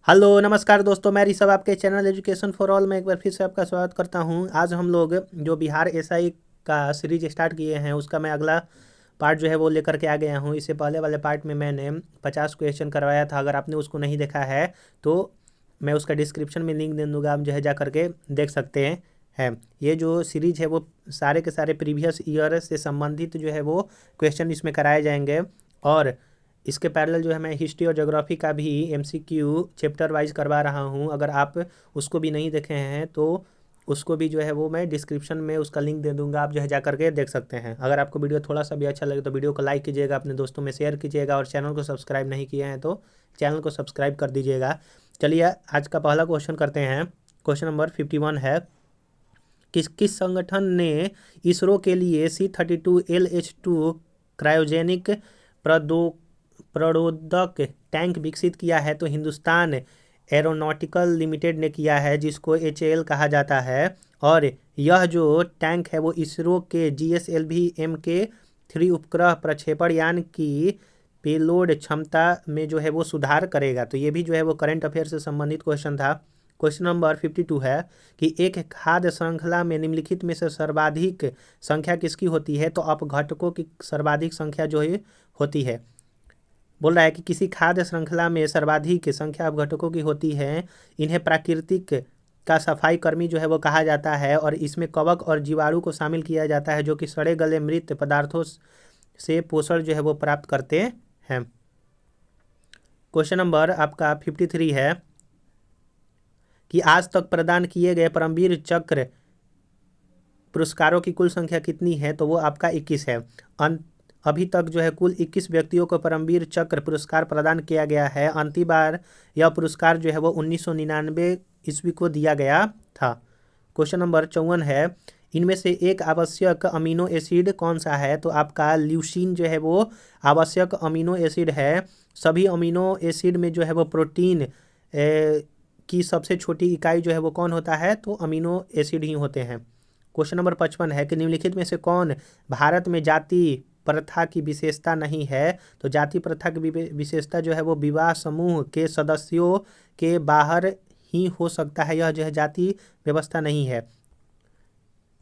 Hello नमस्कार दोस्तों, मैं ऋषभ आपके चैनल एजुकेशन फॉर ऑल में एक बार फिर से आपका स्वागत करता हूं। आज हम लोग जो बिहार एसआई का सीरीज स्टार्ट किए हैं उसका मैं अगला पार्ट जो है वो लेकर के आ गया हूं। इससे पहले वाले पार्ट में मैंने 50 क्वेश्चन करवाया था। अगर आपने उसको नहीं देखा है तो मैं उसका डिस्क्रिप्शन में लिंक दे दूँगा, आप जो है जा करके देख सकते हैं। ये जो सीरीज है वो सारे के सारे प्रीवियस ईयर से संबंधित जो है वो क्वेश्चन इसमें कराए जाएंगे। और इसके पैरेलल जो है मैं हिस्ट्री और ज्योग्राफी का भी एमसीक्यू चैप्टर वाइज करवा रहा हूँ। अगर आप उसको भी नहीं देखे हैं तो उसको भी जो है वो मैं डिस्क्रिप्शन में उसका लिंक दे दूंगा, आप जो है जा करके देख सकते हैं। अगर आपको वीडियो थोड़ा सा भी अच्छा लगे तो वीडियो को लाइक कीजिएगा, अपने दोस्तों में शेयर कीजिएगा और चैनल को सब्सक्राइब नहीं किए हैं तो चैनल को सब्सक्राइब कर दीजिएगा। चलिए आज का पहला क्वेश्चन करते हैं। क्वेश्चन नंबर 51 है, किस किस संगठन ने इसरो के लिए C-32LH2 क्रायोजेनिक प्रणोदक टैंक विकसित किया है? तो हिंदुस्तान एरोनॉटिकल लिमिटेड ने किया है, जिसको HAL कहा जाता है। और यह जो टैंक है वो इसरो के GSLV Mk3 उपग्रह प्रक्षेपण यान की पेलोड क्षमता में जो है वो सुधार करेगा। तो ये भी जो है वो करंट अफेयर से संबंधित क्वेश्चन था। क्वेश्चन नंबर 52 है कि एक खाद्य श्रृंखला में निम्नलिखित में से सर्वाधिक संख्या किसकी होती है? तो अपघटकों की सर्वाधिक संख्या जो है होती है। बोल रहा है कि किसी खाद्य श्रृंखला में सर्वाधिक संख्या अपघटकों की होती है। इन्हें प्राकृतिक का सफाई कर्मी जो है वो कहा जाता है। और इसमें कवक और जीवाणु को शामिल किया जाता है, जो कि सड़े गले मृत पदार्थों से पोषण जो है वो प्राप्त करते हैं। क्वेश्चन नंबर आपका 53 है कि आज तक प्रदान किए गए परमवीर चक्र पुरस्कारों की कुल संख्या कितनी है? तो वो आपका 21 है। अभी तक जो है कुल 21 व्यक्तियों को परमवीर चक्र पुरस्कार प्रदान किया गया है। अंतिम बार यह पुरस्कार जो है वो 1999 ईस्वी को दिया गया था। क्वेश्चन नंबर 54 है, इनमें से एक आवश्यक अमीनो एसिड कौन सा है? तो आपका ल्यूसीन जो है वो आवश्यक अमीनो एसिड है। सभी अमीनो एसिड में जो है वो प्रोटीन की सबसे छोटी इकाई जो है वो कौन होता है? तो अमीनो एसिड ही होते हैं। क्वेश्चन नंबर 55 है कि निम्नलिखित में से कौन भारत में जाति प्रथा की विशेषता नहीं है? तो जाति प्रथा की विशेषता जो है वो विवाह समूह के सदस्यों के बाहर ही हो सकता है। यह जो है जाति व्यवस्था नहीं है।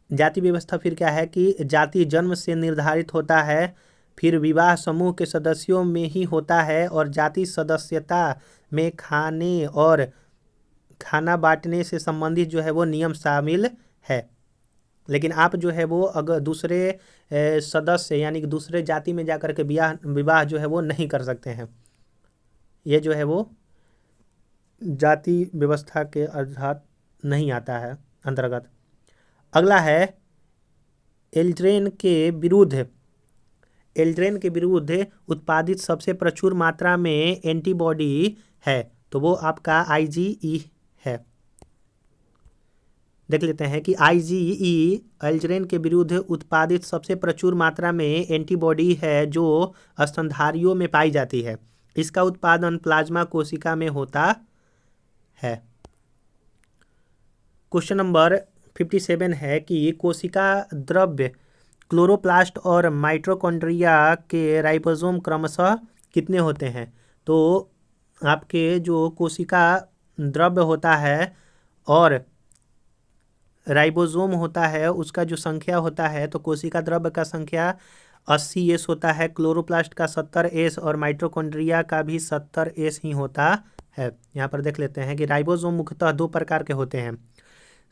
जाति व्यवस्था फिर क्या है कि जाति जन्म से निर्धारित होता है, फिर विवाह समूह के सदस्यों में ही होता है, और जाति सदस्यता में खाने और खाना बांटने से संबंधित जो है वो नियम शामिल है। लेकिन आप जो है वो अगर दूसरे सदस्य यानी कि दूसरे जाति में जाकर के विवाह जो है वो नहीं कर सकते हैं। ये जो है वो जाति व्यवस्था के अर्थात नहीं आता है अंतर्गत। अगला है एल्ड्रेन के विरुद्ध उत्पादित सबसे प्रचुर मात्रा में एंटीबॉडी है। तो वो आपका IgE है। देख लेते हैं कि IgE एल्ड्रेन के विरुद्ध उत्पादित सबसे प्रचुर मात्रा में एंटीबॉडी है जो स्तनधारियों में पाई जाती है। इसका उत्पादन प्लाज्मा कोशिका में होता है। क्वेश्चन नंबर 57 है कि कोशिका द्रव्य क्लोरोप्लास्ट और माइटोकॉन्ड्रिया के राइबोसोम क्रमशः कितने होते हैं? तो आपके जो कोशिका द्रव्य होता है और राइबोसोम होता है उसका जो संख्या होता है, तो कोशिका द्रव्य का संख्या 80S होता है, क्लोरोप्लास्ट का 70S और माइटोकॉन्ड्रिया का भी 70S ही होता है। यहाँ पर देख लेते हैं कि राइबोसोम मुख्यतः दो प्रकार के होते हैं,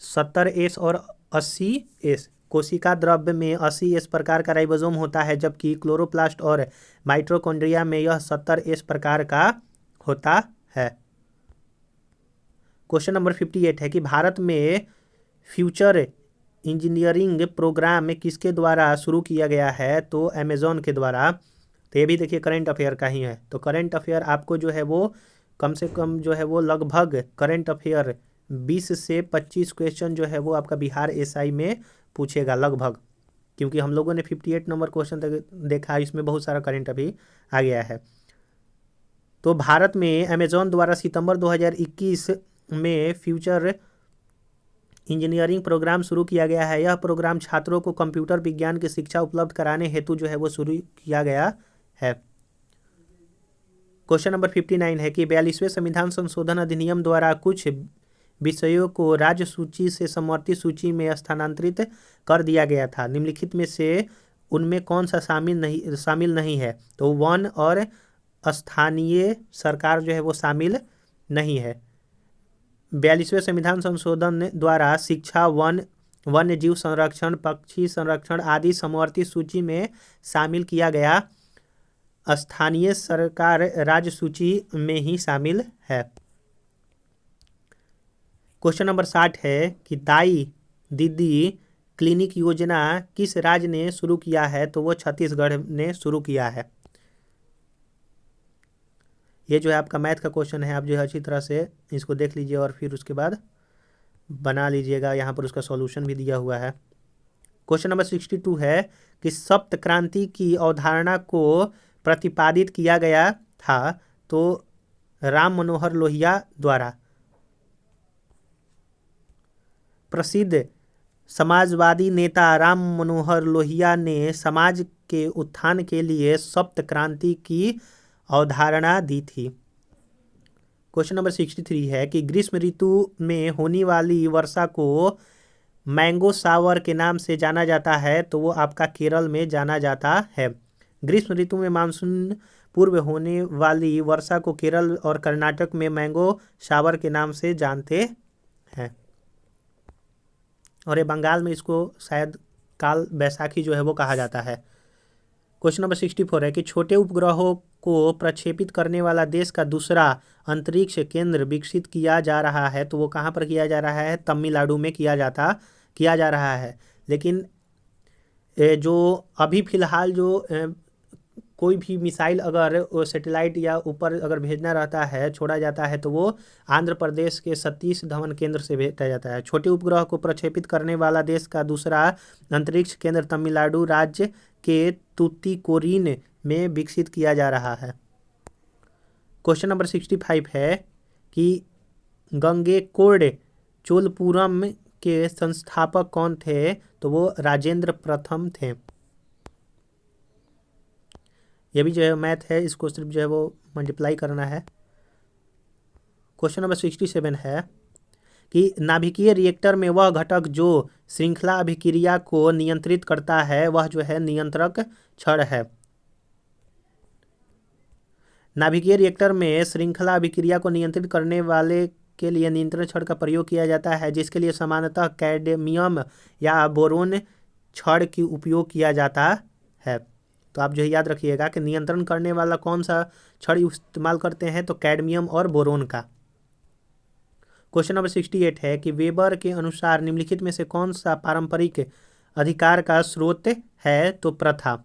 70S और 80S। कोशिका द्रव्य में 80S प्रकार का राइबोसोम होता है, जबकि क्लोरोप्लास्ट और माइटोकॉन्ड्रिया में यह 70S प्रकार का होता है। क्वेश्चन नंबर 58 है कि भारत में फ्यूचर इंजीनियरिंग प्रोग्राम किसके द्वारा शुरू किया गया है? तो अमेजोन के द्वारा। तो ये भी देखिए करंट अफेयर का ही है। तो करंट अफेयर आपको जो है वो कम से कम जो है वो लगभग करंट अफेयर 20 से 25 क्वेश्चन जो है वो आपका बिहार एसआई में पूछेगा लगभग, क्योंकि हम लोगों ने 58 नंबर क्वेश्चन तक देखा, इसमें बहुत सारा करंट अभी आ गया है। तो भारत में अमेजोन द्वारा सितंबर 2021 में फ्यूचर इंजीनियरिंग प्रोग्राम शुरू किया गया है। यह प्रोग्राम छात्रों को कंप्यूटर विज्ञान की शिक्षा उपलब्ध कराने हेतु जो है वो शुरू किया गया है। क्वेश्चन नंबर 59 है कि 42वें संविधान संशोधन अधिनियम द्वारा कुछ विषयों को राज्य सूची से समवर्ती सूची में स्थानांतरित कर दिया गया था। निम्नलिखित में से उनमें कौन सा शामिल नहीं है? तो वन और स्थानीय सरकार जो है वो शामिल नहीं है। 42वें संविधान संशोधन द्वारा शिक्षा, वन्य जीव संरक्षण, पक्षी संरक्षण आदि समवर्ती सूची में शामिल किया गया। स्थानीय सरकार राज्य सूची में ही शामिल है। क्वेश्चन नंबर 60 है कि दाई दीदी क्लिनिक योजना किस राज्य ने शुरू किया है? तो वो छत्तीसगढ़ ने शुरू किया है। ये जो है आपका मैथ का क्वेश्चन है, आप जो है अच्छी तरह से इसको देख लीजिए और फिर उसके बाद बना लीजिएगा। यहाँ पर उसका सॉल्यूशन भी दिया हुआ है। क्वेश्चन नंबर 62 है कि सप्त क्रांति की अवधारणा को प्रतिपादित किया गया था तो राम मनोहर लोहिया द्वारा। प्रसिद्ध समाजवादी नेता राम मनोहर लोहिया ने समाज के उत्थान के लिए सप्त क्रांति की अवधारणा दी थी। क्वेश्चन नंबर 63 है कि ग्रीष्म ऋतु में होने वाली वर्षा को मैंगो शावर के नाम से जाना जाता है तो वो आपका केरल में जाना जाता है। ग्रीष्म ऋतु में मानसून पूर्व होने वाली वर्षा को केरल और कर्नाटक में मैंगो शावर के नाम से जानते हैं और ये बंगाल में इसको शायद काल बैसाखी जो है वो कहा जाता है। क्वेश्चन नंबर 64 है कि छोटे उपग्रहों को प्रक्षेपित करने वाला देश का दूसरा अंतरिक्ष केंद्र विकसित किया जा रहा है तो वो कहाँ पर किया जा रहा है? तमिलनाडु में किया जा रहा है। लेकिन जो अभी फिलहाल जो कोई भी मिसाइल अगर सैटेलाइट या ऊपर अगर भेजना रहता है, छोड़ा जाता है तो वो आंध्र प्रदेश के सतीश धवन केंद्र से भेजा जाता है। छोटे उपग्रह को प्रक्षेपित करने वाला देश का दूसरा अंतरिक्ष केंद्र तमिलनाडु राज्य के तूतीकोरिन में विकसित किया जा रहा है। क्वेश्चन नंबर 65 है कि गंगैकोंड चोलपुरम के संस्थापक कौन थे? तो वो राजेंद्र प्रथम थे। ये भी जो है मैथ है, इसको सिर्फ जो है वो मल्टीप्लाई करना है। क्वेश्चन नंबर 67 है कि नाभिकीय रिएक्टर में वह घटक जो श्रृंखला अभिक्रिया को नियंत्रित करता है वह जो है नियंत्रक छड़ है। नाभिकीय रिएक्टर में श्रृंखला अभिक्रिया को नियंत्रित करने वाले के लिए नियंत्रण छड़ का प्रयोग किया जाता है जिसके लिए सामान्यतः कैडमियम या बोरोन छड़ की उपयोग किया जाता है। तो आप जो है याद रखिएगा कि नियंत्रण करने वाला कौन सा छड़ इस्तेमाल करते हैं? तो कैडमियम और बोरोन का। क्वेश्चन नंबर 68 है कि वेबर के अनुसार निम्नलिखित में से कौन सा पारंपरिक अधिकार का स्रोत है? तो प्रथा।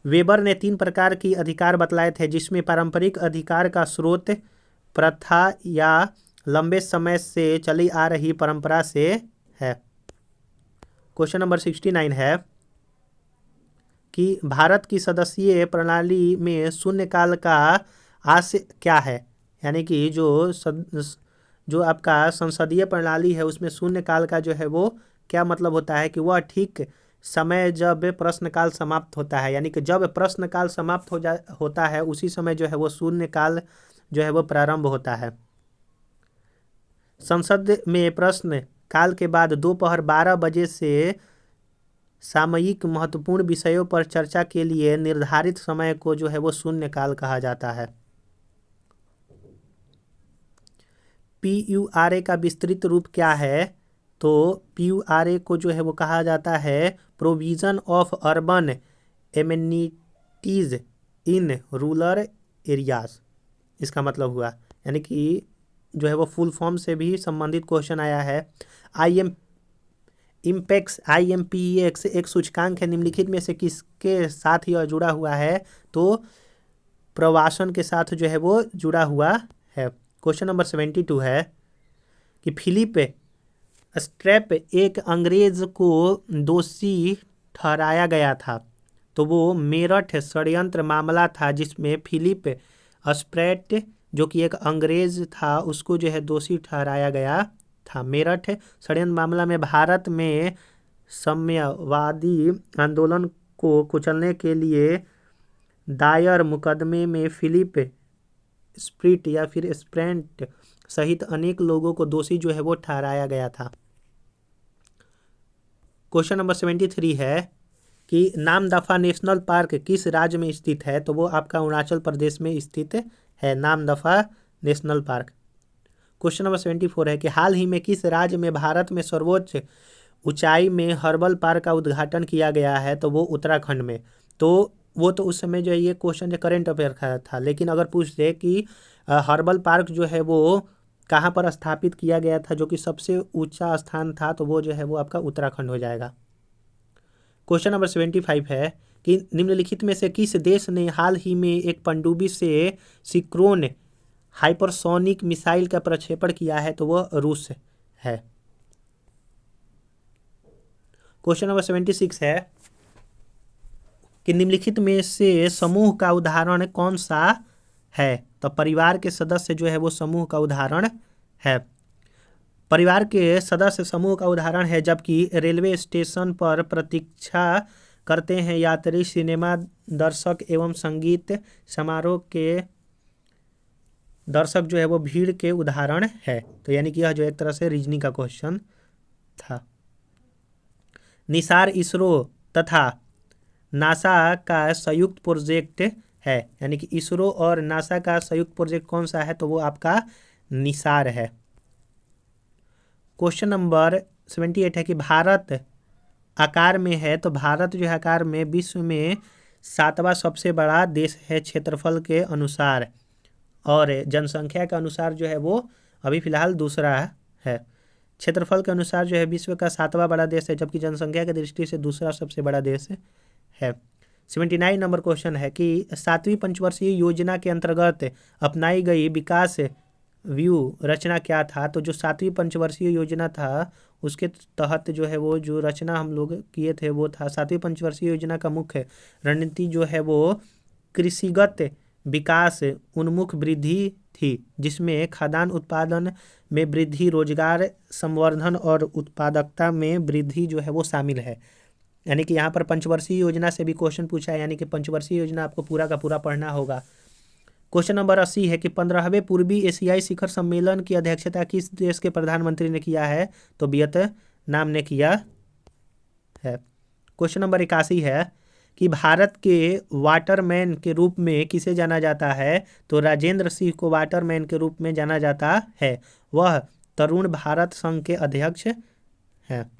वेबर ने 3 प्रकार की अधिकार बतलाए थे जिसमें पारंपरिक अधिकार का स्रोत प्रथा या लंबे समय से चली आ रही परंपरा से है। क्वेश्चन नंबर 69 है कि भारत की सदस्यीय प्रणाली में शून्यकाल का आशय क्या है? यानी कि जो आपका संसदीय प्रणाली है उसमें शून्यकाल का जो है वो क्या मतलब होता है? कि वह ठीक समय जब प्रश्नकाल समाप्त होता है, यानी कि जब प्रश्नकाल समाप्त होता है उसी समय जो है वो शून्यकाल जो है वो प्रारंभ होता है। संसद में प्रश्न काल के बाद दोपहर 12 बजे से सामयिक महत्वपूर्ण विषयों पर चर्चा के लिए निर्धारित समय को जो है वो शून्यकाल कहा जाता है। PURA का विस्तृत रूप क्या है? तो PURA को जो है वो कहा जाता है provision of urban amenities in rural areas. इसका मतलब हुआ, यानी कि जो है वो फुल फॉर्म से भी संबंधित क्वेश्चन आया है। IMPEX एक सूचकांक है, निम्नलिखित में से किसके साथ यह जुड़ा हुआ है? तो प्रवासन के साथ जो है वो जुड़ा हुआ है। क्वेश्चन नंबर 72 है कि फिलिप स्ट्रैप एक अंग्रेज को दोषी ठहराया गया था तो वो मेरठ षड्यंत्र मामला था जिसमें फिलिप स्ट्रैप जो कि एक अंग्रेज था उसको जो है दोषी ठहराया गया था। मेरठ षड्यंत्र मामला में भारत में साम्यवादी आंदोलन को कुचलने के लिए दायर मुकदमे में फिलिप स्प्रिट या फिर स्प्रेंट सहित अनेक लोगों को दोषी जो है वो ठहराया गया था। क्वेश्चन नंबर 73 है कि नामदफा नेशनल पार्क किस राज्य में स्थित है, तो वो आपका अरुणाचल प्रदेश में स्थित है Namdapha national park. Question number 74 है कि हाल ही में किस राज्य में भारत में सर्वोच्च ऊंचाई में हर्बल पार्क का उद्घाटन किया गया है, तो वो उत्तराखंड में। तो वो तो उस समय जो है ये क्वेश्चन जो करंट अफेयर का था, लेकिन अगर पूछ दे कि हर्बल पार्क जो है वो कहाँ पर स्थापित किया गया था, जो कि सबसे ऊंचा स्थान था, तो वो जो है वो आपका उत्तराखंड हो जाएगा। क्वेश्चन नंबर 75 है कि निम्नलिखित में से किस देश ने हाल ही में एक पनडुब्बी से सिक्रोन हाइपरसोनिक मिसाइल का प्रक्षेपण किया है, तो वह रूस है। क्वेश्चन नंबर 76 है कि निम्नलिखित में से समूह का उदाहरण कौन सा है, तो परिवार के सदस्य जो है वो समूह का उदाहरण है। परिवार के सदस्य समूह का उदाहरण है जबकि रेलवे स्टेशन पर प्रतीक्षा करते हैं यात्री, सिनेमा दर्शक एवं संगीत समारोह के दर्शक जो है वो भीड़ के उदाहरण है। तो यानी कि यह जो एक तरह से रीजनिंग का क्वेश्चन था। निसार इसरो तथा नासा का संयुक्त प्रोजेक्ट है, यानी कि इसरो और नासा का संयुक्त प्रोजेक्ट कौन सा है, तो वो आपका निसार है। क्वेश्चन नंबर 78 है कि भारत आकार में है, तो भारत जो है आकार में विश्व में 7वां सबसे बड़ा देश है क्षेत्रफल के अनुसार, और जनसंख्या के अनुसार जो है वो अभी फिलहाल दूसरा है। क्षेत्रफल के अनुसार जो है विश्व का 7वां बड़ा देश है, जबकि जनसंख्या की दृष्टि से दूसरा सबसे बड़ा देश है। 79 नंबर क्वेश्चन है कि 7वीं पंचवर्षीय योजना के अंतर्गत अपनाई गई विकास व्यू रचना क्या था, तो जो 7वीं पंचवर्षीय योजना था उसके तहत जो है वो जो रचना हम लोग किए थे वो था 7वीं पंचवर्षीय योजना का मुख्य रणनीति जो है वो कृषिगत विकास उन्मुख वृद्धि थी, जिसमें खाद्यान्न उत्पादन में वृद्धि, रोजगार संवर्धन और उत्पादकता में वृद्धि जो है वो शामिल है। यानी कि यहाँ पर पंचवर्षीय योजना से भी क्वेश्चन पूछा है, यानी कि पंचवर्षीय योजना आपको पूरा का पूरा पढ़ना होगा। क्वेश्चन नंबर 80 है कि 15वें पूर्वी एशियाई शिखर सम्मेलन की अध्यक्षता किस देश के प्रधानमंत्री ने किया है, तो वियतनाम ने किया है। क्वेश्चन नंबर 81 है कि भारत के वाटरमैन के रूप में किसे जाना जाता है, तो राजेंद्र सिंह को वाटरमैन के रूप में जाना जाता है। वह तरुण भारत संघ के अध्यक्ष हैं।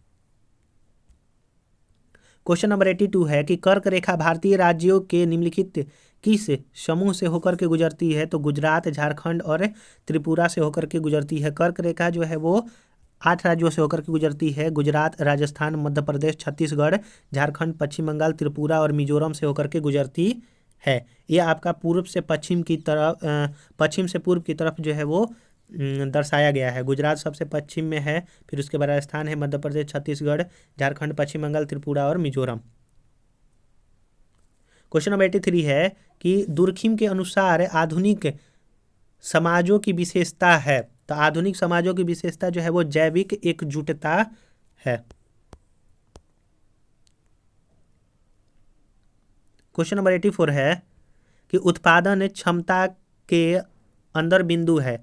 क्वेश्चन नंबर 82 है कि कर्क रेखा भारतीय राज्यों के निम्नलिखित किस समूह से होकर के गुजरती है, तो गुजरात, झारखंड और त्रिपुरा से होकर के गुजरती है। कर्क रेखा जो है वो 8 राज्यों से होकर के गुजरती है, गुजरात, राजस्थान, मध्य प्रदेश, छत्तीसगढ़, झारखंड, पश्चिम बंगाल, त्रिपुरा और मिजोरम से होकर के गुजरती है। ये आपका पूर्व से पश्चिम की तरफ पश्चिम से पूर्व की तरफ जो है वो दर्शाया गया है। गुजरात सबसे पश्चिम में है, फिर उसके बाद राजस्थान है, मध्य प्रदेश, छत्तीसगढ़, झारखंड, पश्चिम बंगाल, त्रिपुरा और मिजोरम। क्वेश्चन नंबर 83 है कि दुर्खिम के अनुसार आधुनिक समाजों की विशेषता है, तो आधुनिक समाजों की विशेषता जो है वो जैविक एकजुटता है। क्वेश्चन नंबर 84 है कि उत्पादन क्षमता के अंदर बिंदु है,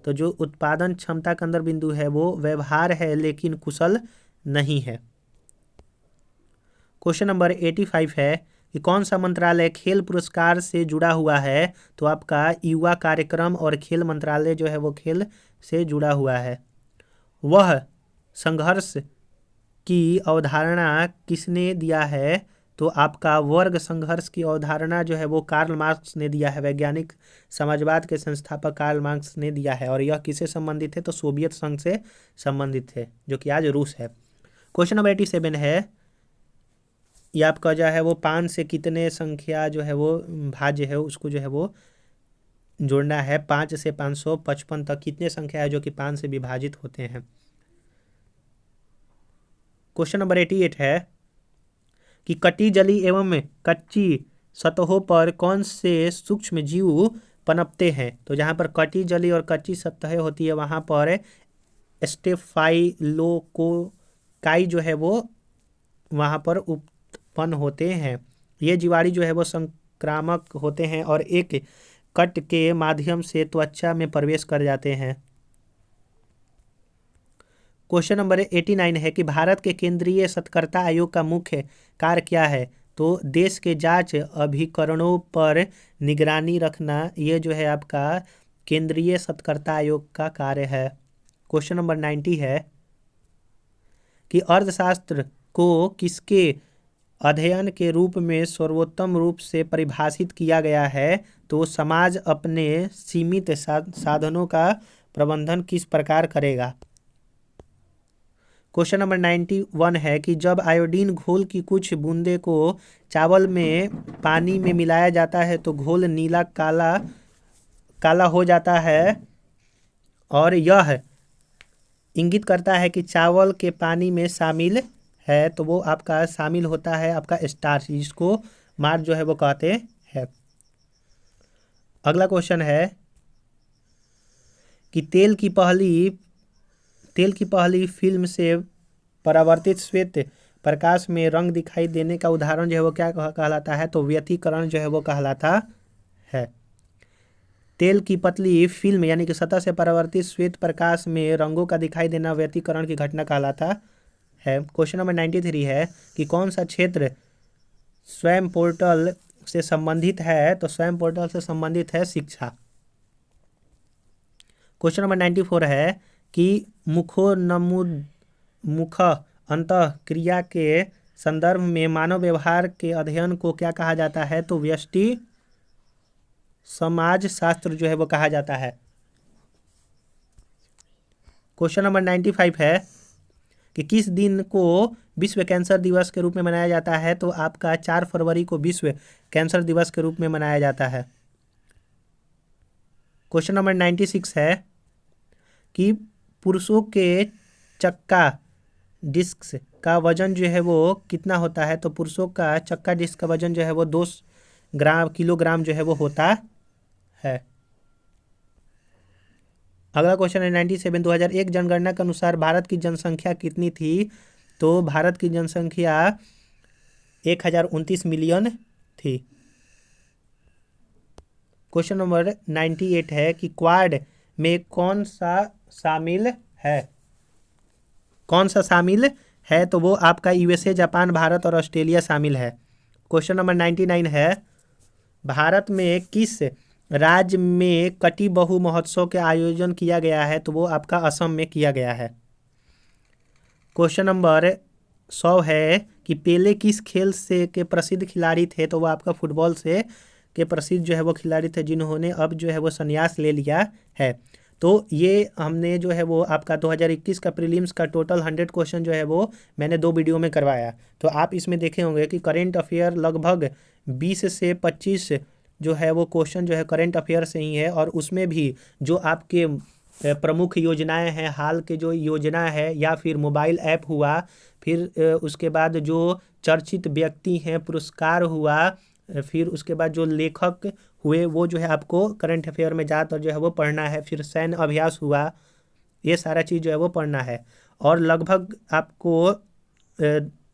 तो जो उत्पादन क्षमता के अंदर बिंदु है वो व्यवहार है लेकिन कुशल नहीं है। क्वेश्चन नंबर 85 है कि कौन सा मंत्रालय खेल पुरस्कार से जुड़ा हुआ है, तो आपका युवा कार्यक्रम और खेल मंत्रालय जो है वो खेल से जुड़ा हुआ है। वह संघर्ष की अवधारणा किसने दिया है, तो आपका वर्ग संघर्ष की अवधारणा जो है वो कार्ल मार्क्स ने दिया है। वैज्ञानिक समाजवाद के संस्थापक कार्ल मार्क्स ने दिया है, और यह किससे संबंधित है, तो सोवियत संघ से संबंधित है, जो कि आज रूस है। क्वेश्चन नंबर 87 है, ये आपका जो है वो 5 से कितने संख्या जो है वो भाज्य है उसको जो है वो जोड़ना है। 5 से 555 तक कितने संख्या है जो कि 5 से विभाजित होते हैं। क्वेश्चन नंबर 88 है कि कटी जली एवं कच्ची सतहों पर कौन से सूक्ष्म जीव पनपते हैं, तो जहाँ पर कटी जली और कच्ची सतहें होती है वहाँ पर स्टेफाइलोकोकाई जो है वो वहाँ पर उत्पन्न होते हैं। ये जीवाणु जो है वो संक्रामक होते हैं और एक कट के माध्यम से त्वचा में प्रवेश कर जाते हैं। क्वेश्चन नंबर 89 है कि भारत के केंद्रीय सतर्कता आयोग का मुख्य कार्य क्या है? तो देश के जांच अभिकरणों पर निगरानी रखना, ये जो है आपका केंद्रीय सतर्कता आयोग का कार्य है। क्वेश्चन नंबर 90 है कि अर्थशास्त्र को किसके अध्ययन के रूप में सर्वोत्तम रूप से परिभाषित किया गया है? तो समाज अपने सीमित साधनों का प्रबंधन किस प्रकार करेगा। क्वेश्चन नंबर 91 है कि जब आयोडीन घोल की कुछ बूंदे को चावल में पानी में मिलाया जाता है तो घोल नीला काला हो जाता है और यह इंगित करता है कि चावल के पानी में शामिल है, तो वो आपका शामिल होता है आपका स्टार्च, जिसको मार्च जो है वो कहते हैं। अगला क्वेश्चन है कि तेल की पहली फिल्म से परावर्तित श्वेत प्रकाश में रंग दिखाई देने का उदाहरण जो है वो क्या कहलाता है? तो व्यतिकरण जो है वो कहलाता है। तेल की पतली फिल्म यानी कि सतह से परावर्तित श्वेत प्रकाश में रंगों का दिखाई देना व्यतिकरण की घटना कहलाता है। क्वेश्चन नंबर 93 है कि कौन सा क्षेत्र स्वयं पोर्टल से संबंधित है? तो स्वयं पोर्टल से संबंधित है शिक्षा। क्वेश्चन नंबर 94 है कि मुख अंतः क्रिया के संदर्भ में मानव व्यवहार के अध्ययन को क्या कहा जाता है? तो व्यष्टि समाज शास्त्र जो है वो कहा जाता है। क्वेश्चन नंबर 95 है कि किस दिन को विश्व कैंसर दिवस के रूप में मनाया जाता है? तो आपका 4 फरवरी को विश्व कैंसर दिवस के रूप में मनाया जाता है। क्वेश्चन नंबर 96 है कि पुरुषों के चक्का डिस्क का वजन जो है वो कितना होता है? तो पुरुषों का चक्का डिस्क का वजन जो है वो 2 किलोग्राम जो है वो होता है। अगला क्वेश्चन है 97, 2001 जनगणना के अनुसार भारत की जनसंख्या कितनी थी? तो भारत की जनसंख्या 1029 मिलियन थी। क्वेश्चन नंबर 98 है कि क्वाड में कौन सा शामिल है? कौन सा शामिल है? तो वो आपका यूएसए, जापान, भारत और ऑस्ट्रेलिया शामिल है। क्वेश्चन नंबर 99 है भारत में किस राज्य में कटी बहु महोत्सव के आयोजन किया गया है? तो वो आपका असम में किया गया है। क्वेश्चन नंबर 100 है कि पेले किस खेल से के प्रसिद्ध खिलाड़ी थे? तो वो आपका फुटबॉल से के प्रसिद्ध जो है वो खिलाड़ी थे, जिन्होंने अब जो है वो संन्यास ले लिया है। तो ये हमने जो है वो आपका 2021 का प्रीलिम्स का टोटल 100 क्वेश्चन जो है वो मैंने 2 वीडियो में करवाया। तो आप इसमें देखे होंगे कि करेंट अफेयर लगभग 20 से 25 जो है वो क्वेश्चन जो है करेंट अफेयर से ही है, और उसमें भी जो आपके प्रमुख योजनाएं हैं, हाल के जो योजना है या फिर मोबाइल ऐप हुआ, फिर उसके बाद जो चर्चित व्यक्ति हैं, पुरस्कार हुआ, फिर उसके बाद जो लेखक हुए, वो जो है आपको करंट अफेयर में ज़्यादातर जो है वो पढ़ना है। फिर सैन्य अभ्यास हुआ, ये सारा चीज़ जो है वो पढ़ना है। और लगभग आपको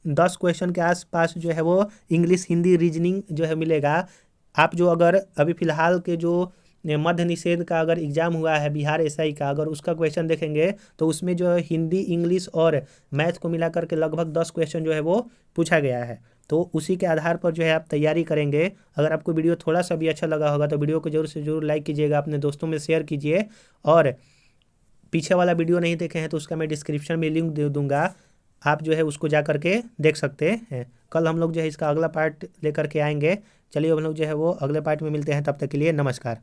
10 क्वेश्चन के आसपास जो है वो इंग्लिश, हिंदी, रीजनिंग जो है मिलेगा। आप जो अगर अभी फ़िलहाल के जो मध्य निषेध का अगर एग्ज़ाम हुआ है बिहार एसआई का, अगर उसका क्वेश्चन देखेंगे तो उसमें जो है हिंदी, इंग्लिश और मैथ को मिला करके लगभग 10 क्वेश्चन जो है वो पूछा गया है। तो उसी के आधार पर जो है आप तैयारी करेंगे। अगर आपको वीडियो थोड़ा सा भी अच्छा लगा होगा तो वीडियो को जरूर से जरूर लाइक कीजिएगा, अपने दोस्तों में शेयर कीजिए, और पीछे वाला वीडियो नहीं देखे हैं तो उसका मैं डिस्क्रिप्शन में लिंक दे दूँगा, आप जो है उसको जा करके देख सकते हैं। कल हम लोग जो है इसका अगला पार्ट लेकर के आएंगे। चलिए हम लोग जो है वो अगले पार्ट में मिलते हैं, तब तक के लिए नमस्कार।